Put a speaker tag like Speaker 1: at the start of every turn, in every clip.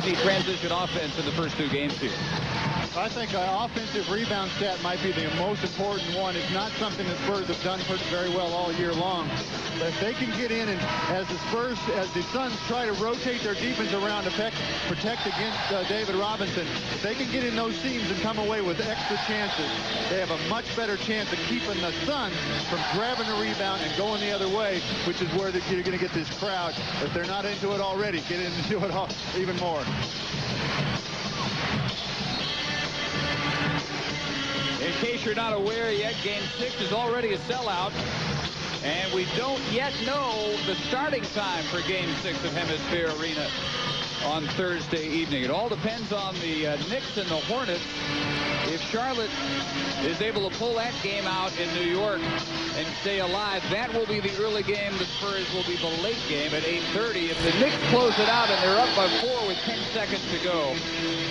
Speaker 1: easy transition offense in the first 2 games here.
Speaker 2: I think an offensive rebound stat might be the most important one. It's not something the Spurs have done very well all year long. But if they can get in, and as the Suns try to rotate their defense around to protect against David Robinson, if they can get in those seams and come away with extra chances, they have a much better chance of keeping the Suns from grabbing the rebound and going the other way, which is where you're going to get this crowd. If they're not into it already, get into it even more.
Speaker 1: In case you're not aware yet, Game 6 is already a sellout. And we don't yet know the starting time for Game 6 of Hemisphere Arena on Thursday evening. It all depends on the Knicks and the Hornets. If Charlotte is able to pull that game out in New York and stay alive, that will be the early game. The Spurs will be the late game at 8:30. If the Knicks close it out and they're up by 4 with 10 seconds to go,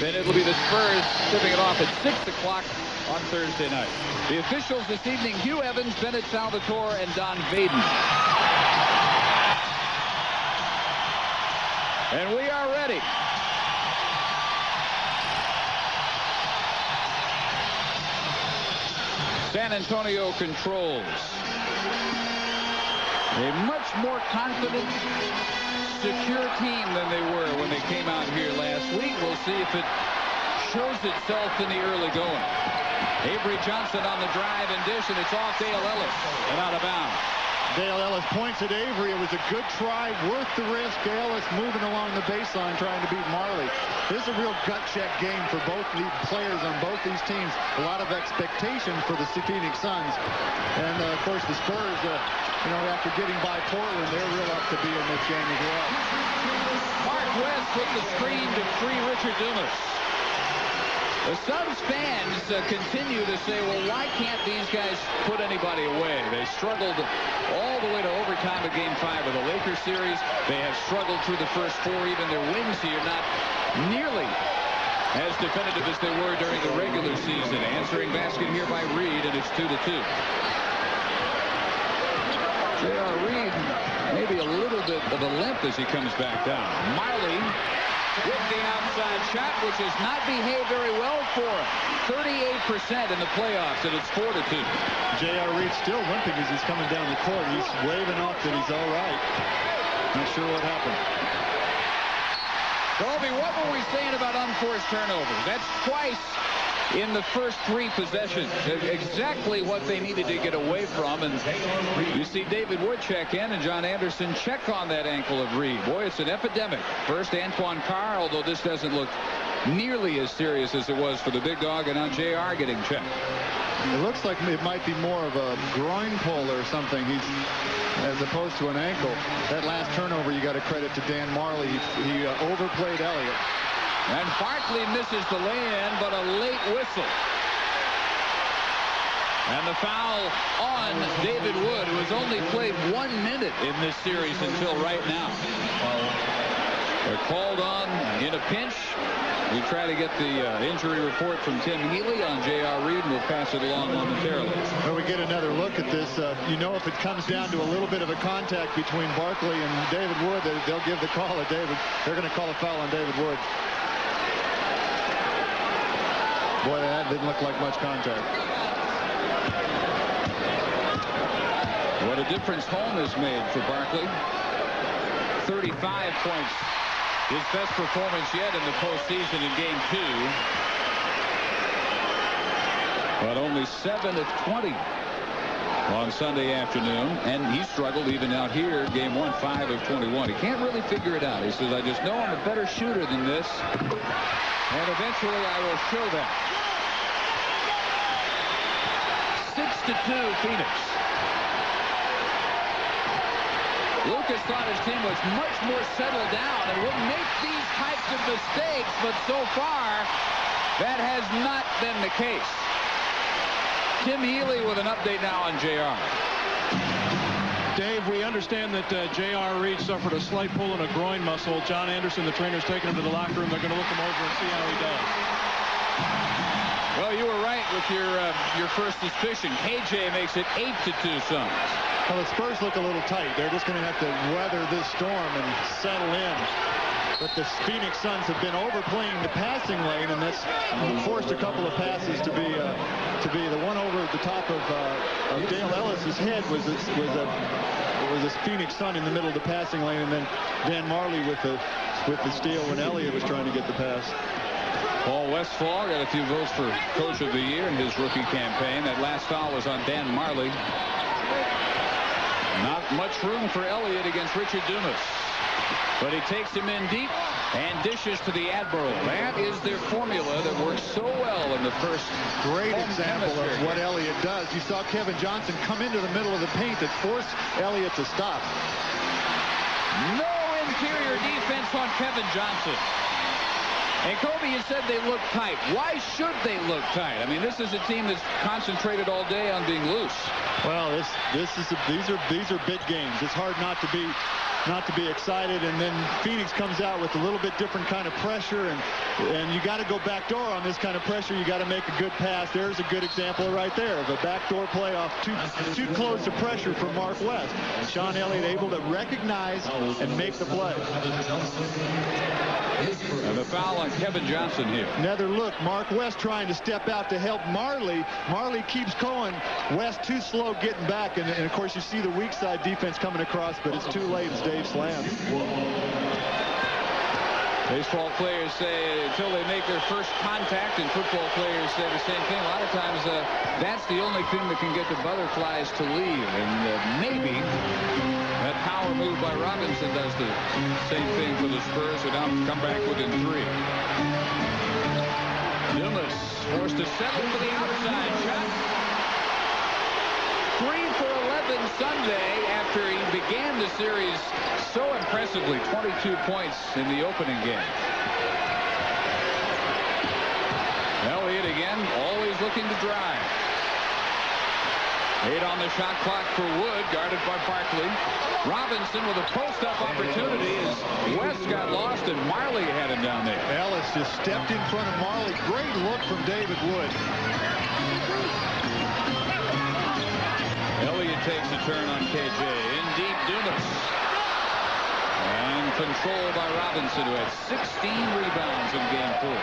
Speaker 1: then it'll be the Spurs tipping it off at 6 o'clock on Thursday night. The officials this evening: Hugh Evans, Bennett Salvatore, and Don Vaden. And we are ready. San Antonio controls. A much more confident, secure team than they were when they came out here last week. We'll see if it shows itself in the early going. Avery Johnson on the drive and dish, and it's off Dale Ellis and out of bounds.
Speaker 2: Dale Ellis points at Avery. It was a good try, worth the risk. Ellis moving along the baseline trying to beat Marley. This is a real gut check game for both the players on both these teams. A lot of expectation for the Phoenix Suns. And, of course, the Spurs, after getting by Portland, they're real up to be in this game as well.
Speaker 1: Mark West with the screen to free Richard Dumas. The Suns fans continue to say, well, why can't these guys put anybody away? They struggled all the way to overtime of Game 5 of the Lakers series. They have struggled through the first 4. Even their wins here not nearly as definitive as they were during the regular season. Answering basket here by Reed, and it's 2-2. J.R. Reed maybe a little bit of a limp as he comes back down. Marley with the outside shot, which has not behaved very well for him. 38% in the playoffs, and it's 4-2.
Speaker 2: J.R. Reed still limping as he's coming down the court. He's waving off that he's all right. Not sure what happened.
Speaker 1: Colby, what were we saying about unforced turnovers? That's twice in the first 3 possessions. Exactly what they needed to get away from. And you see David Wood check in, and John Anderson check on that ankle of Reed. Boy, it's an epidemic. First Antoine Carr, although this doesn't look nearly as serious as it was for the big dog, and now JR getting checked.
Speaker 2: It looks like it might be more of a groin pull or something, as opposed to an ankle. That last turnover, you got to credit to Dan Marley. He overplayed Elliott.
Speaker 1: And Barkley misses the lay-in, but a late whistle. And the foul on David Wood, who has only played 1 minute in this series until right now. They're called on in a pinch. We try to get the injury report from Tim Healy on J.R. Reed, and we'll pass it along momentarily.
Speaker 2: When we get another look at this, if it comes down to a little bit of a contact between Barkley and David Wood, they'll give the call at David. They're going to call a foul on David Wood. Boy, that didn't look like much contact.
Speaker 1: What a difference home has made for Barkley. 35 points. His best performance yet in the postseason in Game 2. But only 7 of 20 on Sunday afternoon. And he struggled even out here. Game 1, 5 of 21. He can't really figure it out. He says, I just know I'm a better shooter than this. And eventually I will show that. 6-2 Phoenix. Lucas thought his team was much more settled down and wouldn't make these types of mistakes, but so far that has not been the case. Tim Healy with an update now on JR.
Speaker 3: Dave, we understand that J.R. Reed suffered a slight pull in a groin muscle. John Anderson, the trainer's taking him to the locker room. They're going to look him over and see how he does.
Speaker 1: Well, you were right with your first suspicion. KJ makes it 8-2 Suns.
Speaker 2: Well, the Spurs look a little tight. They're just going to have to weather this storm and settle in. But the Phoenix Suns have been overplaying the passing lane, and that's forced a couple of passes to be the one over the top of Dale Ellis's head was a Phoenix Sun in the middle of the passing lane, and then Dan Marley with the steal when Elliott was trying to get the pass.
Speaker 1: Paul Westphal got a few votes for Coach of the Year in his rookie campaign. That last foul was on Dan Marley. Not much room for Elliott against Richard Dumas. But he takes him in deep and dishes to the Admiral. That is their formula that works so well in the first.
Speaker 2: Great example of what Elliott does. You saw Kevin Johnson come into the middle of the paint and force Elliott to stop.
Speaker 1: No interior defense on Kevin Johnson. And Kobe, you said they look tight. Why should they look tight? I mean, this is a team that's concentrated all day on being loose.
Speaker 2: Well, these are big games. It's hard not to be excited, and then Phoenix comes out with a little bit different kind of pressure, and you got to go backdoor on this kind of pressure. You got to make a good pass. There's a good example right there of a backdoor play off too close to pressure from Mark West. Sean Elliott able to recognize and make the play.
Speaker 1: And the foul on Kevin Johnson here.
Speaker 2: Another look. Mark West trying to step out to help Marley. Marley keeps going. West too slow getting back, and of course you see the weak side defense coming across, but it's too late. It's Dave Slam.
Speaker 1: Baseball players say until they make their first contact, and football players say the same thing. A lot of times that's the only thing that can get the butterflies to leave, and maybe that power move by Robinson does the same thing for the Spurs, who now come back within 3. Dumas forced to settle for the outside shot. 3 for 11 Sunday after he began the series so impressively. 22 points in the opening game. Elliott again, always looking to drive. 8 on the shot clock for Wood, guarded by Barkley. Robinson with a post-up opportunity as West got lost, and Marley had him down there.
Speaker 2: Ellis just stepped in front of Marley. Great look from David Wood.
Speaker 1: Elliott takes a turn on KJ. In deep, Dumas. And controlled by Robinson, who had 16 rebounds in game 4.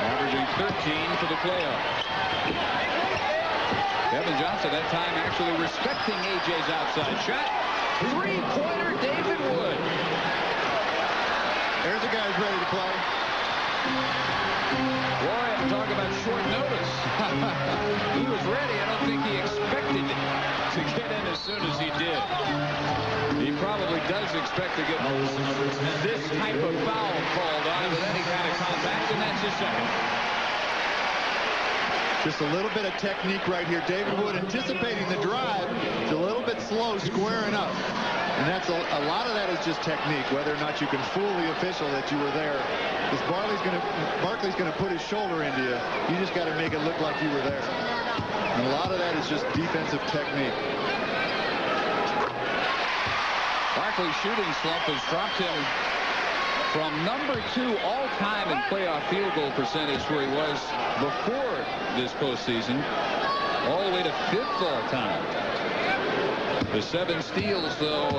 Speaker 1: Averaging 13 for the playoffs. Kevin Johnson that time actually respecting AJ's outside shot. 3-pointer David Wood.
Speaker 2: There's a guy who's ready to play.
Speaker 1: Boy, I'm talking about short notice. He was ready. I don't think he expected to get in as soon as he did. He probably does expect to get this type of foul called on with any kind of contact, and that's his second.
Speaker 2: Just a little bit of technique right here. David Wood anticipating the drive. It's a little bit slow squaring up. And that's a lot of that is just technique, whether or not you can fool the official that you were there. Because Barkley's going to put his shoulder into you. You just got to make it look like you were there. And a lot of that is just defensive technique.
Speaker 1: Barkley's shooting slump has dropped him from number 2 all-time in playoff field goal percentage, where he was before this postseason, all the way to 5th all-time. The 7 steals, though,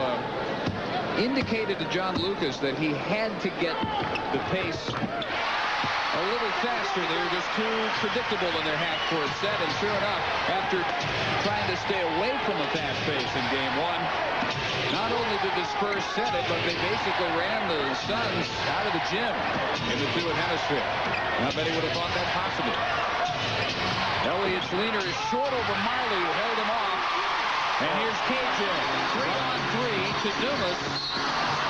Speaker 1: indicated to John Lucas that he had to get the pace a little faster. They were just too predictable in their half-court set, and sure enough, after trying to stay away from a fast pace in game 1, not only did the Spurs set it, but they basically ran the Suns out of the gym in the Two Hemisphere. Not many would have thought that possible. Elliott's leaner is short over Marley, who held him off. And here's KJ, 3-on-3 to Dumas.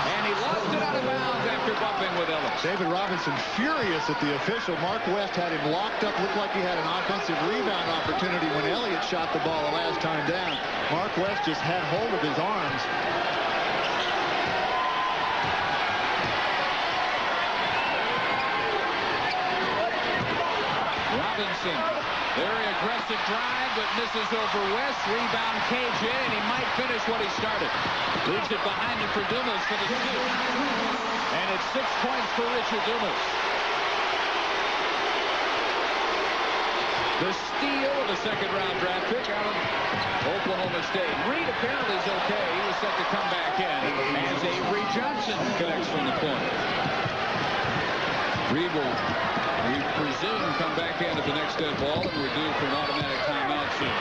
Speaker 1: And he lost it out of bounds after bumping with Ellis.
Speaker 2: David Robinson furious at the official. Mark West had him locked up. Looked like he had an offensive rebound opportunity when Elliott shot the ball the last time down. Mark West just had hold of his arms.
Speaker 1: Robinson, very aggressive drive, but misses over West. Rebound KJ, and he might finish what he started. Leaves it behind him for Dumas for the steal. And it's 6 points for Richard Dumas. The steal of a second-round draft pick out of Oklahoma State. Reed apparently is okay. He was set to come back in as Avery Johnson connects from the corner. Reed will, we presume, come back in at the next dead ball, and we're due for an automatic timeout soon.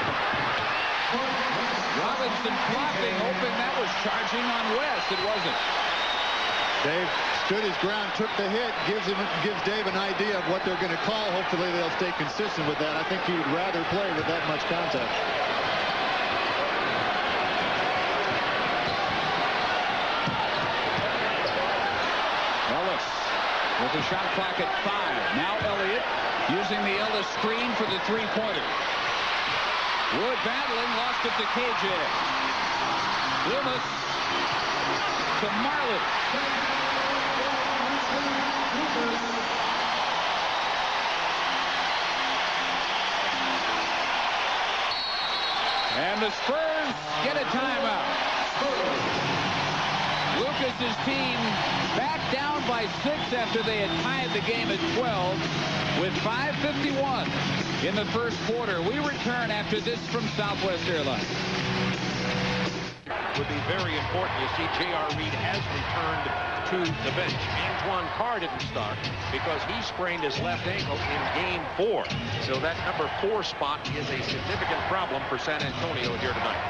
Speaker 1: Robinson flopping, hoping that was charging on West. It wasn't.
Speaker 2: Dave stood his ground, took the hit, gives Dave an idea of what they're going to call. Hopefully they'll stay consistent with that. I think he would rather play with that much contact.
Speaker 1: Ellis with the shot clock at 5. Now Elliott using the Ellis screen for the three-pointer. Wood battling, lost it to KJ. Loomis to Marlin. And the Spurs get a timeout. Lucas's team back down by 6 after they had tied the game at 12 with 5:51 in the first quarter. We return after this from Southwest Airlines.
Speaker 4: Would be very important. You see, J.R. Reed has returned to the bench. Antoine Carr didn't start because he sprained his left ankle in game 4. So that number 4 spot is a significant problem for San Antonio here tonight.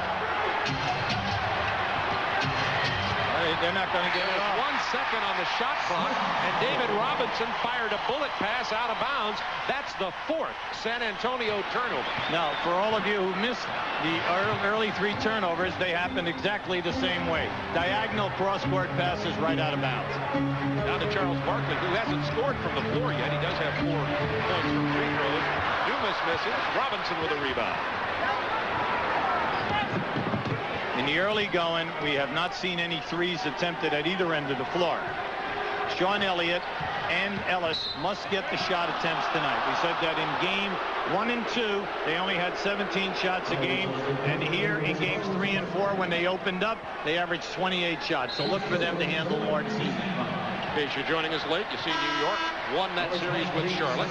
Speaker 3: They're not going to get it off.
Speaker 4: 1 second on the shot clock, and David Robinson fired a bullet pass out of bounds. That's the 4th San Antonio turnover.
Speaker 3: Now, for all of you who missed the early 3 turnovers, they happened exactly the same way. Diagonal cross-court passes right out of bounds.
Speaker 4: Down to Charles Barkley, who hasn't scored from the floor yet. He does have 4 points from free throws. Dumas misses. Robinson with a rebound.
Speaker 3: In the early going, we have not seen any threes attempted at either end of the floor. Sean Elliott and Ellis must get the shot attempts tonight. We said that in game 1 and 2, they only had 17 shots a game. And here in games 3 and 4, when they opened up, they averaged 28 shots. So look for them to handle more this evening.
Speaker 4: In case you're joining us late, you see New York won that series with Charlotte.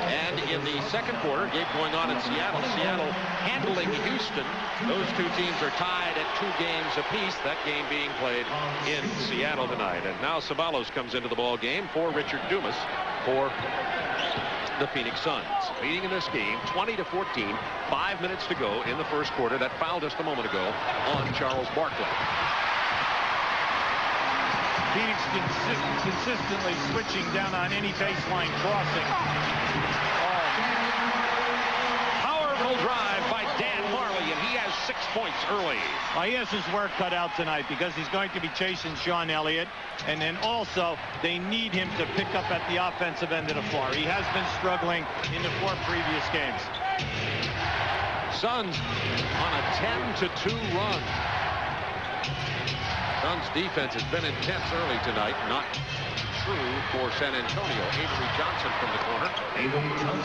Speaker 4: And in the second quarter, game going on in Seattle, Seattle handling Houston. Those 2 teams are tied at 2 games apiece, that game being played in Seattle tonight. And now Ceballos comes into the ball game for Richard Dumas for the Phoenix Suns. Leading in this game 20-14, 5 minutes to go in the first quarter. That foul just a moment ago on Charles Barkley.
Speaker 3: Phoenix consistently switching down on any baseline crossing.
Speaker 4: Powerful drive by Dan Marley, and he has 6 points early.
Speaker 3: Well, he has his work cut out tonight because he's going to be chasing Sean Elliott. And then also, they need him to pick up at the offensive end of the floor. He has been struggling in the 4 previous games.
Speaker 4: Suns on a 10-2 run. Suns defense has been intense early tonight. Not true for San Antonio. Avery Johnson from the corner.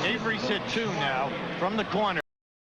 Speaker 3: Avery's hit 2 now from the corner.